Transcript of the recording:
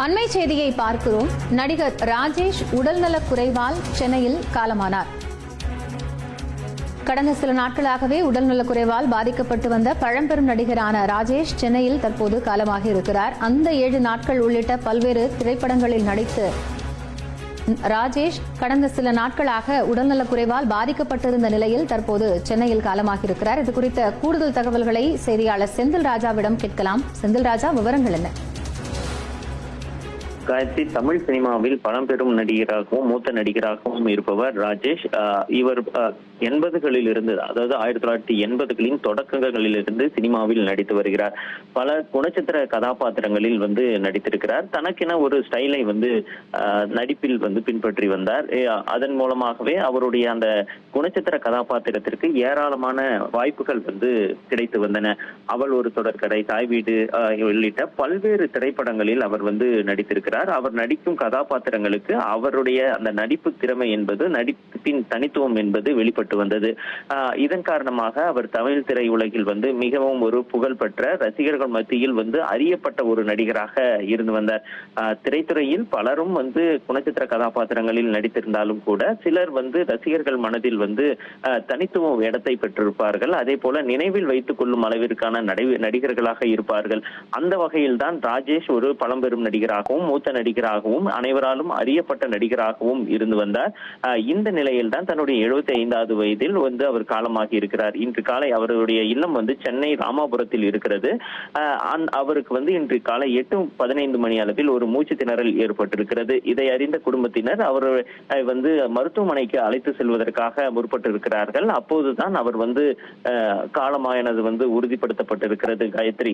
அண்மை செய்தியை பார்க்கிறோம். நடிகர் ராஜேஷ் உடல்நலக் குறைவால் சென்னையில் காலமானார். கடந்த சில நாட்களாகவே உடல்நலக் குறைவால் பாதிக்கப்பட்டு வந்த பழம்பெரும் நடிகரான ராஜேஷ் சென்னையில் தற்போது காலமாகி இருக்கிறார். அந்த 7 நாட்கள் உள்ளிட்ட பல்வேறு திரைப்படங்களில் நடித்து ராஜேஷ் கடந்த சில நாட்களாக உடல்நலக் குறைவால் பாதிக்கப்பட்டிருந்த நிலையில் தற்போது சென்னையில் காலமாகியிருக்கிறார். இது குறித்த கூடுதல் தகவல்களை செய்தியாளர் செந்தில் ராஜாவிடம் கேட்கலாம். செந்தில் ராஜா, விவரங்கள் என்ன? காயத்ரி, தமிழ் சினிமாவில் பழம்பெரும் நடிகராகவும் மூத்த நடிகராகவும் இருப்பவர் ராஜேஷ். இவர் 80களில் இருந்து, அதாவது 1980களின் தொடக்கங்களில் இருந்து சினிமாவில் நடித்து வருகிறார். பல குணச்சித்திர கதாபாத்திரங்களில் நடித்திருக்கிறார். தனக்கென ஒரு ஸ்டைலை நடிப்பில் பின்பற்றி வந்தார். அதன் மூலமாகவே அவருடைய அந்த குணச்சித்திர கதாபாத்திரத்திற்கு ஏராளமான வாய்ப்புகள் கிடைத்து வந்தன. அவள் ஒரு தொடர்கதை, தாய் வீடு உள்ளிட்ட பல்வேறு திரைப்படங்களில் அவர் நடித்திருக்கிறார். அவர் நடிக்கும் கதாபாத்திரங்களுக்கு அவருடைய அந்த நடிப்பு திறமை என்பது, நடிப்பின் தனித்துவம் என்பது வெளிப்பட்டு வந்தது. இதன் காரணமாக அவர் தமிழ் திரையுலகில் மிகவும் ஒரு புகழ்பெற்ற, ரசிகர்கள் மத்தியில் அறியப்பட்ட ஒரு நடிகராக இருந்து வந்தார். திரைத்துறையில் பலரும் குணச்சித்திர கதாபாத்திரங்களில் நடித்திருந்தாலும் கூட சிலர் ரசிகர்கள் மனதில் தனித்துவ இடத்தை பெற்றிருப்பார்கள். அதே போல நினைவில் வைத்துக் கொள்ளும் அளவிற்கான நடிகர்களாக இருப்பார்கள். அந்த வகையில் தான் ராஜேஷ் ஒரு பழம்பெரும் நடிகராகவும் மூத்த நடிகராகவும் அனைவராலும் அறியப்பட்ட நடிகராகவும் இருந்து வந்தார். இந்த நிலையில் தான் தன்னுடைய 75வது வயதில் அவர் காலமாகி இருக்கிறார். இன்று காலை அவருடைய இல்லம் சென்னை ராமாபுரத்தில் இருக்கிறது. அவருக்கு இன்று காலை 8:15 மணி அளவில் ஒரு மூச்சு திணறல் ஏற்பட்டிருக்கிறது. இதை அறிந்த குடும்பத்தினர் அவர் மருத்துவமனைக்கு அழைத்து செல்வதற்காக முற்பட்டிருக்கிறார்கள். அப்போதுதான் அவர் காலமானது உறுதிப்படுத்தப்பட்டிருக்கிறது. காயத்ரி.